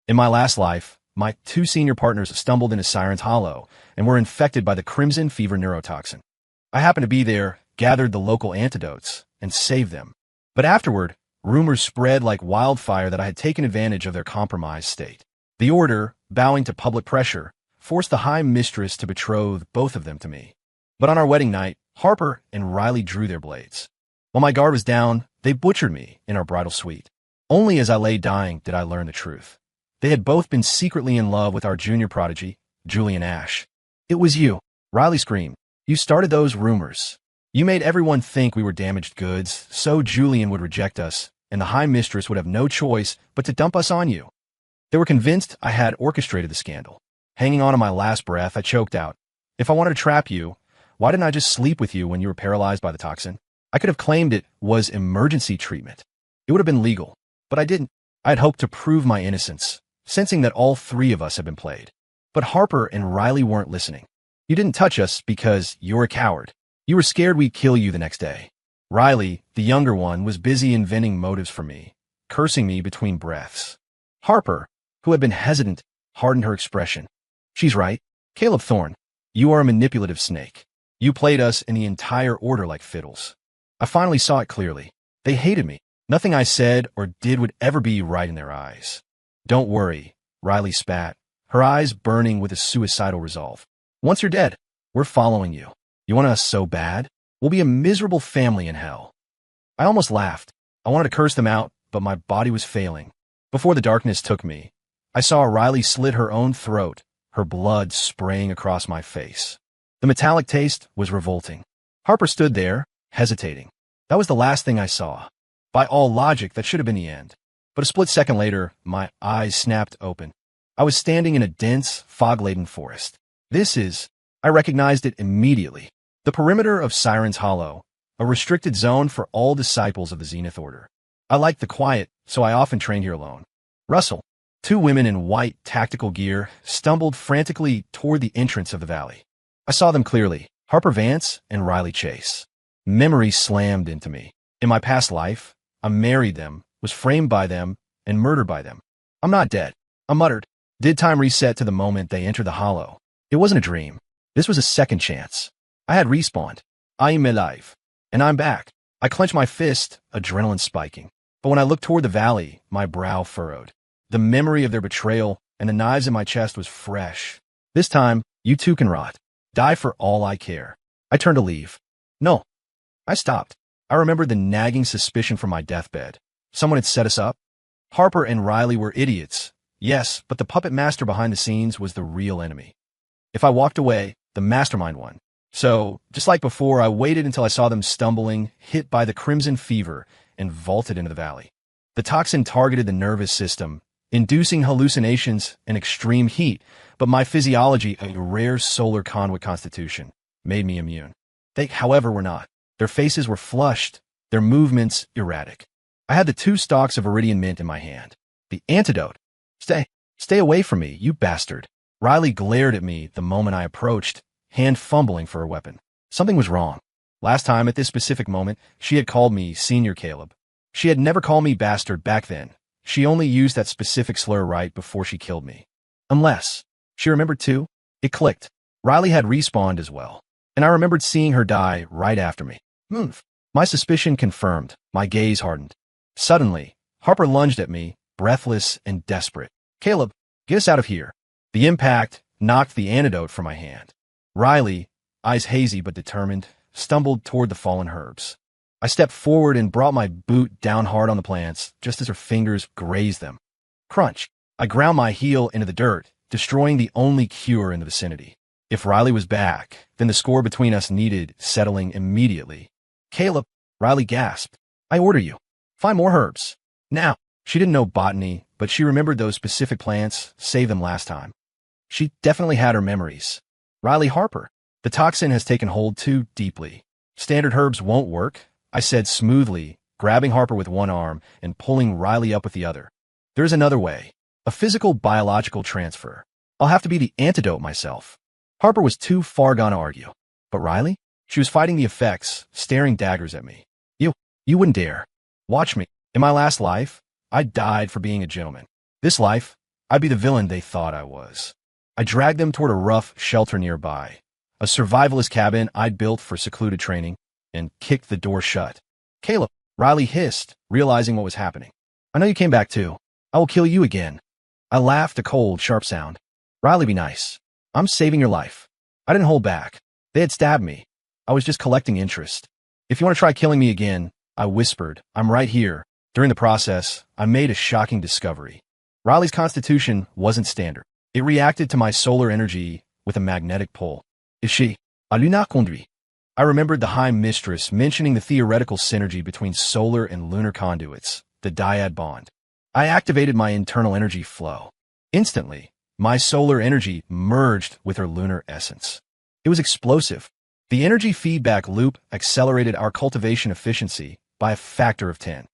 In my last life, my two senior partners stumbled into Siren's Hollow and were infected by the crimson fever neurotoxin. I happened to be there, gathered the local antidotes, and saved them. But afterward, rumors spread like wildfire that I had taken advantage of their compromised state. The Order, bowing to public pressure, forced the High Mistress to betroth both of them to me. But on our wedding night, Harper and Riley drew their blades. While my guard was down, they butchered me in our bridal suite. Only as I lay dying did I learn the truth. They had both been secretly in love with our junior prodigy, Julian Ash. "It was you," Riley screamed. "You started those rumors. You made everyone think we were damaged goods, so Julian would reject us, and the High Mistress would have no choice but to dump us on you." They were convinced I had orchestrated the scandal. Hanging on to my last breath, I choked out, "If I wanted to trap you, why didn't I just sleep with you when you were paralyzed by the toxin? I could have claimed it was emergency treatment. It would have been legal, but I didn't. I had hoped to prove my innocence, sensing that all three of us had been played. But Harper and Riley weren't listening. "You didn't touch us because you're a coward. You were scared we'd kill you the next day." Riley, the younger one, was busy inventing motives for me, cursing me between breaths. Harper, who had been hesitant, hardened her expression. "She's right. Caleb Thorne, you are a manipulative snake. You played us and the entire Order like fiddles." I finally saw it clearly. They hated me. Nothing I said or did would ever be right in their eyes. "Don't worry," Riley spat, her eyes burning with a suicidal resolve. "Once you're dead, we're following you. You want us so bad? We'll be a miserable family in hell." I almost laughed. I wanted to curse them out, but my body was failing. Before the darkness took me, I saw Riley slit her own throat, her blood spraying across my face. The metallic taste was revolting. Harper stood there, hesitating. That was the last thing I saw. By all logic, that should have been the end. But a split second later, my eyes snapped open. I was standing in a dense, fog-laden forest. I recognized it immediately. The perimeter of Siren's Hollow, a restricted zone for all disciples of the Zenith Order. I liked the quiet, so I often trained here alone. Russell, two women in white tactical gear, stumbled frantically toward the entrance of the valley. I saw them clearly, Harper Vance and Riley Chase. Memory slammed into me. In my past life, I married them, was framed by them, and murdered by them. "I'm not dead," I muttered. Did time reset to the moment they entered the hollow? It wasn't a dream. This was a second chance. I had respawned. I am alive. And I'm back. I clenched my fist, adrenaline spiking. But when I looked toward the valley, my brow furrowed. The memory of their betrayal and the knives in my chest was fresh. This time, you too can rot. Die for all I care. I turned to leave. No. I stopped. I remembered the nagging suspicion from my deathbed. Someone had set us up. Harper and Riley were idiots. Yes, but the puppet master behind the scenes was the real enemy. If I walked away, the mastermind won. So, just like before, I waited until I saw them stumbling, hit by the crimson fever, and vaulted into the valley. The toxin targeted the nervous system, inducing hallucinations and extreme heat, but my physiology, a rare solar conduit constitution, made me immune. They, however, were not. Their faces were flushed, their movements erratic. I had the 2 stalks of Iridian mint in my hand. The antidote. Stay away from me, you bastard. Riley glared at me the moment I approached, hand fumbling for a weapon. Something was wrong. Last time, at this specific moment, she had called me Senior Caleb. She had never called me bastard back then. She only used that specific slur right before she killed me. Unless she remembered too. It clicked. Riley had respawned as well. And I remembered seeing her die right after me. My suspicion confirmed. My gaze hardened. Suddenly, Harper lunged at me, breathless and desperate. "Caleb, get us out of here." The impact knocked the antidote from my hand. Riley, eyes hazy but determined, stumbled toward the fallen herbs. I stepped forward and brought my boot down hard on the plants, just as her fingers grazed them. Crunch! I ground my heel into the dirt, destroying the only cure in the vicinity. If Riley was back, then the score between us needed settling immediately. "Caleb," Riley gasped. "I order you. Find more herbs. Now." She didn't know botany, but she remembered those specific plants, saved them last time. She definitely had her memories. "Riley Harper, the toxin has taken hold too deeply. Standard herbs won't work," I said smoothly, grabbing Harper with one arm and pulling Riley up with the other. "There's another way. A physical biological transfer. I'll have to be the antidote myself." Harper was too far gone to argue. But Riley? She was fighting the effects, staring daggers at me. You wouldn't dare. Watch me. In my last life, I died for being a gentleman. This life, I'd be the villain they thought I was. I dragged them toward a rough shelter nearby, a survivalist cabin I'd built for secluded training, and kicked the door shut. Caleb, Riley hissed, realizing what was happening. I know you came back too. I will kill you again. I laughed, a cold, sharp sound. Riley, be nice. I'm saving your life. I didn't hold back. They had stabbed me. I was just collecting interest. If you want to try killing me again, I whispered, I'm right here. During the process, I made a shocking discovery. Riley's constitution wasn't standard. It reacted to my solar energy with a magnetic pull. Is she a lunar conduit? I remembered the High Mistress mentioning the theoretical synergy between solar and lunar conduits, the dyad bond. I activated my internal energy flow. Instantly, my solar energy merged with her lunar essence. It was explosive. The energy feedback loop accelerated our cultivation efficiency by a factor of 10.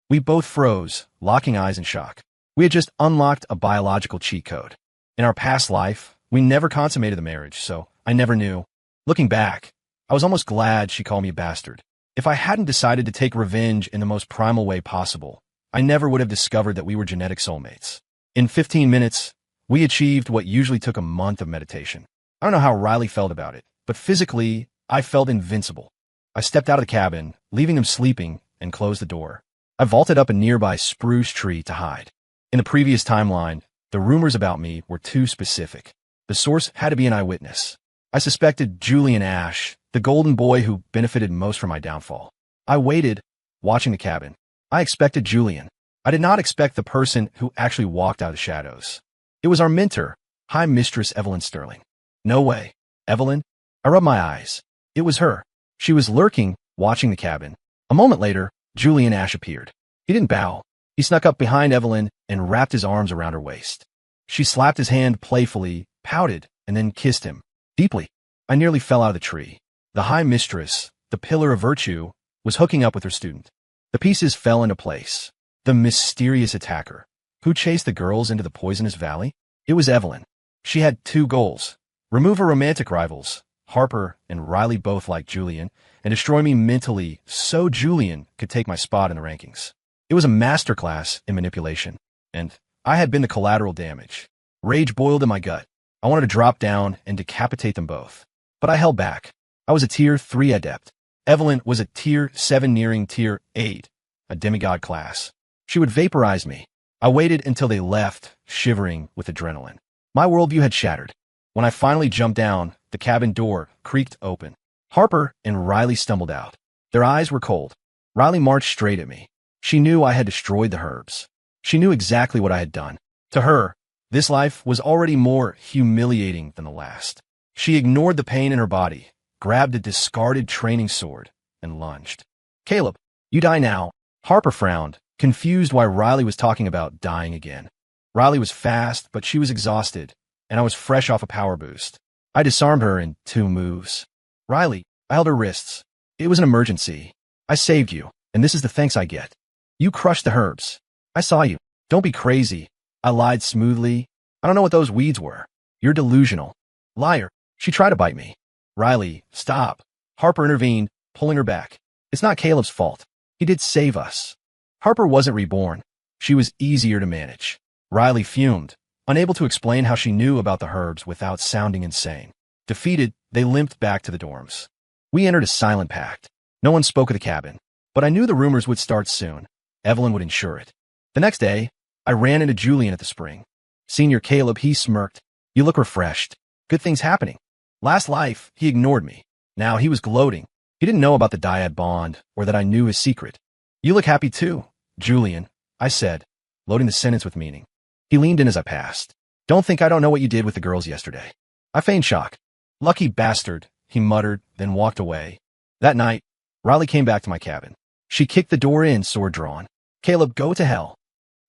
We both froze, locking eyes in shock. We had just unlocked a biological cheat code. In our past life, we never consummated the marriage, so I never knew. Looking back, I was almost glad she called me a bastard. If I hadn't decided to take revenge in the most primal way possible, I never would have discovered that we were genetic soulmates. In 15 minutes, we achieved what usually took a month of meditation. I don't know how Riley felt about it, but physically, I felt invincible. I stepped out of the cabin, leaving them sleeping, and closed the door. I vaulted up a nearby spruce tree to hide. In the previous timeline, the rumors about me were too specific. The source had to be an eyewitness. I suspected Julian Ash, the golden boy who benefited most from my downfall. I waited, watching the cabin. I expected Julian. I did not expect the person who actually walked out of the shadows. It was our mentor, High Mistress Evelyn Sterling. No way. Evelyn? I rubbed my eyes. It was her. She was lurking, watching the cabin. A moment later, Julian Ash appeared. He didn't bow. He snuck up behind Evelyn and wrapped his arms around her waist. She slapped his hand playfully, pouted, and then kissed him. Deeply. I nearly fell out of the tree. The High Mistress, the pillar of virtue, was hooking up with her student. The pieces fell into place. The mysterious attacker. Who chased the girls into the poisonous valley? It was Evelyn. She had two goals. Remove her romantic rivals, Harper and Riley both like Julian, and destroy me mentally so Julian could take my spot in the rankings. It was a masterclass in manipulation, and I had been the collateral damage. Rage boiled in my gut. I wanted to drop down and decapitate them both. But I held back. I was a Tier 3 adept. Evelyn was a Tier 7 nearing Tier 8, a demigod class. She would vaporize me. I waited until they left, shivering with adrenaline. My worldview had shattered. When I finally jumped down, the cabin door creaked open. Harper and Riley stumbled out. Their eyes were cold. Riley marched straight at me. She knew I had destroyed the herbs. She knew exactly what I had done. To her, this life was already more humiliating than the last. She ignored the pain in her body, grabbed a discarded training sword, and lunged. Caleb, you die now. Harper frowned, confused why Riley was talking about dying again. Riley was fast, but she was exhausted, and I was fresh off a power boost. I disarmed her in 2 moves. Riley, I held her wrists. It was an emergency. I saved you, and this is the thanks I get. You crushed the herbs. I saw you. Don't be crazy. I lied smoothly. I don't know what those weeds were. You're delusional. Liar. She tried to bite me. Riley, stop. Harper intervened, pulling her back. It's not Caleb's fault. He did save us. Harper wasn't reborn. She was easier to manage. Riley fumed, unable to explain how she knew about the herbs without sounding insane. Defeated, they limped back to the dorms. We entered a silent pact. No one spoke of the cabin, but I knew the rumors would start soon. Evelyn would ensure it. The next day, I ran into Julian at the spring. Senior Caleb, he smirked. You look refreshed. Good things happening. Last life, he ignored me. Now he was gloating. He didn't know about the dyad bond or that I knew his secret. You look happy too, Julian, I said, loading the sentence with meaning. He leaned in as I passed. Don't think I don't know what you did with the girls yesterday. I feigned shock. Lucky bastard, he muttered, then walked away. That night, Riley came back to my cabin. She kicked the door in, sword drawn. Caleb, go to hell.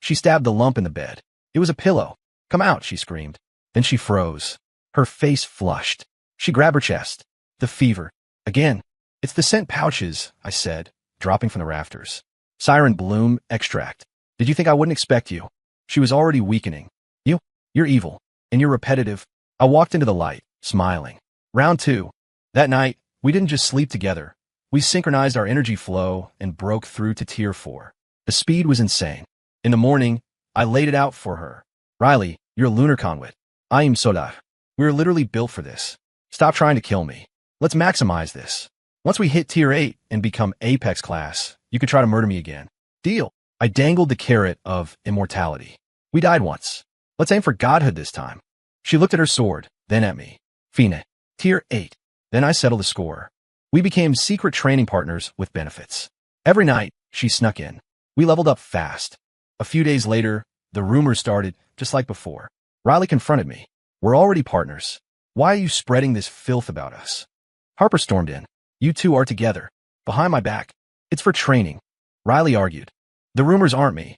She stabbed the lump in the bed. It was a pillow. Come out, she screamed. Then she froze. Her face flushed. She grabbed her chest. The fever. Again. It's the scent pouches, I said, dropping from the rafters. Siren bloom extract. Did you think I wouldn't expect you? She was already weakening. You're evil. And you're repetitive. I walked into the light, smiling. Round 2. That night, we didn't just sleep together. We synchronized our energy flow and broke through to Tier 4. The speed was insane. In the morning, I laid it out for her. Riley, you're a lunar conduit. I am solar. We are literally built for this. Stop trying to kill me. Let's maximize this. Once we hit tier 8 and become Apex class, you can try to murder me again. Deal. I dangled the carrot of immortality. We died once. Let's aim for godhood this time. She looked at her sword, then at me. Fine. Tier 8. Then I settled the score. We became secret training partners with benefits. Every night, she snuck in. We leveled up fast. A few days later, the rumors started, just like before. Riley confronted me. We're already partners. Why are you spreading this filth about us? Harper stormed in. You two are together. Behind my back. It's for training. Riley argued. The rumors aren't me.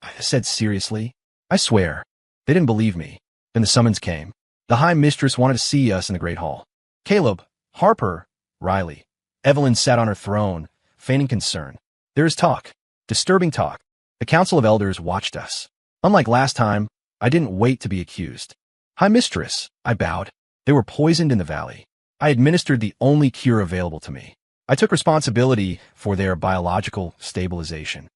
I said seriously. I swear. They didn't believe me. Then the summons came. The High Mistress wanted to see us in the Great Hall. Caleb, Harper, Riley. Evelyn sat on her throne, feigning concern. There is talk. Disturbing talk. The Council of Elders watched us. Unlike last time, I didn't wait to be accused. High Mistress, I bowed. They were poisoned in the valley. I administered the only cure available to me. I took responsibility for their biological stabilization.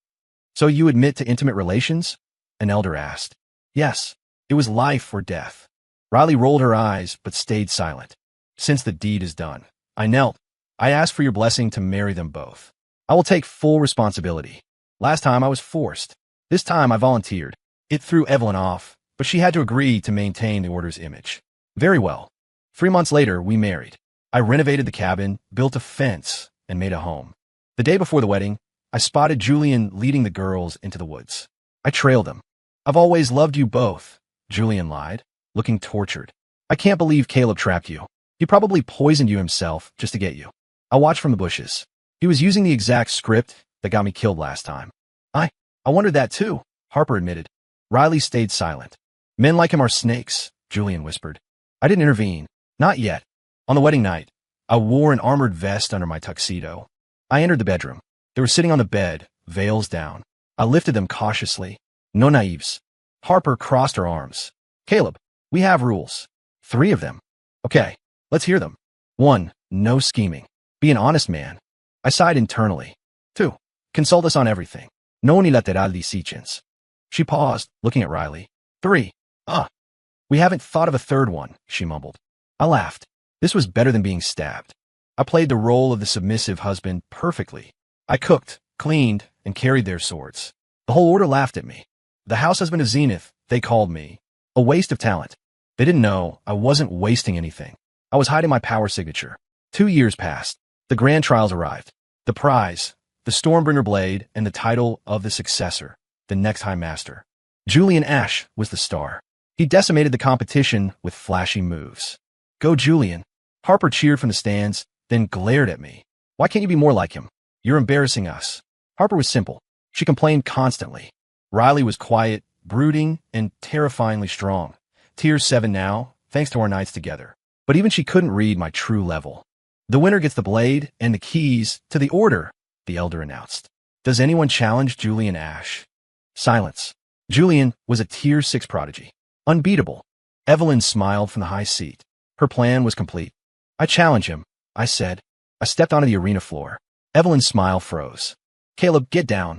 So you admit to intimate relations? An elder asked. Yes. It was life or death. Riley rolled her eyes, but stayed silent. Since the deed is done, I knelt. I asked for your blessing to marry them both. I will take full responsibility. Last time I was forced. This time I volunteered. It threw Evelyn off, but she had to agree to maintain the order's image. Very well. 3 months later, we married. I renovated the cabin, built a fence, and made a home. The day before the wedding, I spotted Julian leading the girls into the woods. I trailed them. I've always loved you both, Julian lied, looking tortured. I can't believe Caleb trapped you. He probably poisoned you himself just to get you. I watched from the bushes. He was using the exact script that got me killed last time. I wondered that too, Harper admitted. Riley stayed silent. Men like him are snakes, Julian whispered. I didn't intervene. Not yet. On the wedding night, I wore an armored vest under my tuxedo. I entered the bedroom. They were sitting on the bed, veils down. I lifted them cautiously. No naives. Harper crossed her arms. Caleb, we have rules. 3 of them. Okay, let's hear them. 1. No scheming. Be an honest man. I sighed internally. 2. Consult us on everything. No unilateral decisions. She paused, looking at Riley. 3. We haven't thought of a 3rd one, she mumbled. I laughed. This was better than being stabbed. I played the role of the submissive husband perfectly. I cooked, cleaned, and carried their swords. The whole order laughed at me. The house husband of Zenith, they called me. A waste of talent. They didn't know I wasn't wasting anything. I was hiding my power signature. 2 years passed. The grand trials arrived. The prize, the Stormbringer blade, and the title of the successor, the next High Master. Julian Ash was the star. He decimated the competition with flashy moves. Go Julian. Harper cheered from the stands, then glared at me. Why can't you be more like him? You're embarrassing us. Harper was simple. She complained constantly. Riley was quiet, brooding, and terrifyingly strong. Tier 7 now, thanks to our nights together. But even she couldn't read my true level. The winner gets the blade and the keys to the order, the elder announced. Does anyone challenge Julian Ash? Silence. Julian was a tier 6 prodigy. Unbeatable. Evelyn smiled from the high seat. Her plan was complete. I challenge him, I said. I stepped onto the arena floor. Evelyn's smile froze. Caleb, get down.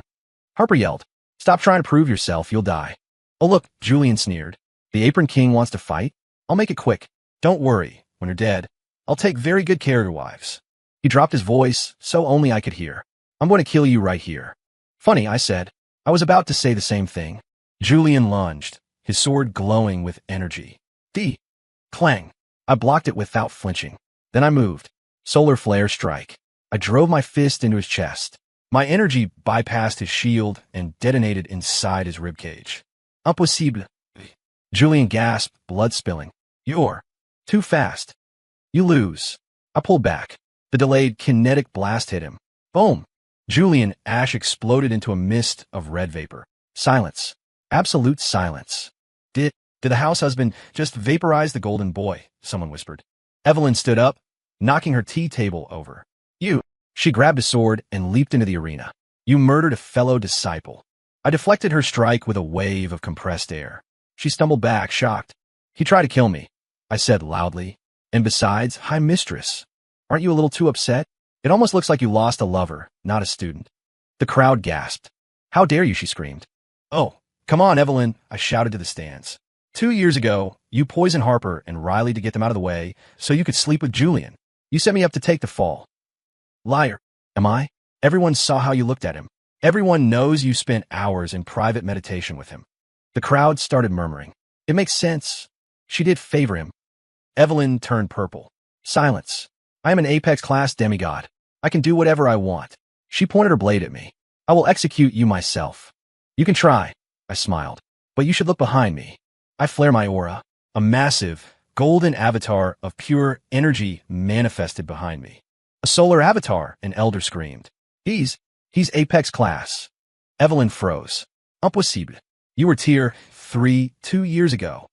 Harper yelled. Stop trying to prove yourself, you'll die. Oh look, Julian sneered. The Apron King wants to fight? I'll make it quick. Don't worry, when you're dead, I'll take very good care of your wives. He dropped his voice, so only I could hear. I'm going to kill you right here. Funny, I said. I was about to say the same thing. Julian lunged, his sword glowing with energy. Clang. I blocked it without flinching. Then I moved. Solar flare strike. I drove my fist into his chest. My energy bypassed his shield and detonated inside his ribcage. Impossible. Julian gasped, blood spilling. You're too fast. You lose. I pulled back. The delayed kinetic blast hit him. Boom. Julian Ash exploded into a mist of red vapor. Silence. Absolute silence. Did the house husband just vaporize the golden boy? Someone whispered. Evelyn stood up, knocking her tea table over. You. She grabbed a sword and leaped into the arena. You murdered a fellow disciple. I deflected her strike with a wave of compressed air. She stumbled back, shocked. He tried to kill me, I said loudly. And besides, High Mistress, aren't you a little too upset? It almost looks like you lost a lover, not a student. The crowd gasped. How dare you, she screamed. Oh, come on, Evelyn, I shouted to the stands. 2 years ago, you poisoned Harper and Riley to get them out of the way so you could sleep with Julian. You set me up to take the fall. Liar. Am I? Everyone saw how you looked at him. Everyone knows you spent hours in private meditation with him. The crowd started murmuring. It makes sense. She did favor him. Evelyn turned purple. Silence. I am an Apex class demigod. I can do whatever I want. She pointed her blade at me. I will execute you myself. You can try, I smiled. But you should look behind me. I flare my aura. A massive, golden avatar of pure energy manifested behind me. A solar avatar, an elder screamed. He's Apex class. Evelyn froze. Impossible. You were tier 3 2 years ago.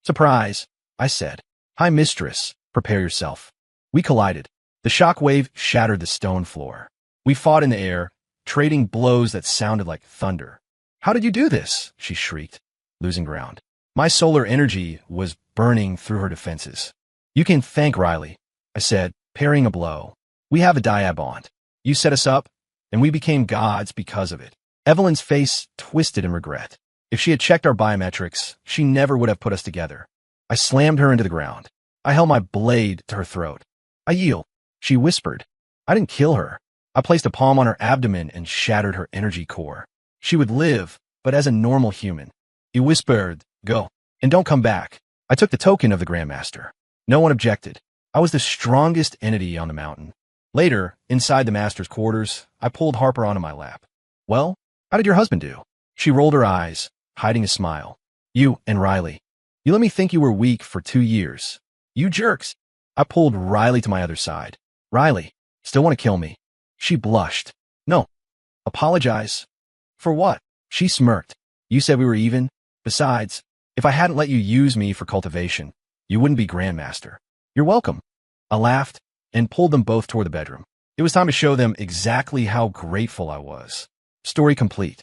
Surprise, I said. Hi, mistress. Prepare yourself. We collided. The shockwave shattered the stone floor. We fought in the air, trading blows that sounded like thunder. How did you do this? She shrieked, losing ground. My solar energy was burning through her defenses. You can thank Riley, I said, parrying a blow. We have a dyad bond. You set us up, and we became gods because of it. Evelyn's face twisted in regret. If she had checked our biometrics, she never would have put us together. I slammed her into the ground. I held my blade to her throat. I yield, she whispered. I didn't kill her. I placed a palm on her abdomen and shattered her energy core. She would live, but as a normal human. You whispered, go, and don't come back. I took the token of the Grandmaster. No one objected. I was the strongest entity on the mountain. Later, inside the Master's quarters, I pulled Harper onto my lap. Well, how did your husband do? She rolled her eyes, hiding a smile. You and Riley. You let me think you were weak for 2 years. You jerks. I pulled Riley to my other side. Riley, still want to kill me? She blushed. No. Apologize. For what? She smirked. You said we were even. Besides, if I hadn't let you use me for cultivation, you wouldn't be Grandmaster. You're welcome. I laughed and pulled them both toward the bedroom. It was time to show them exactly how grateful I was. Story complete.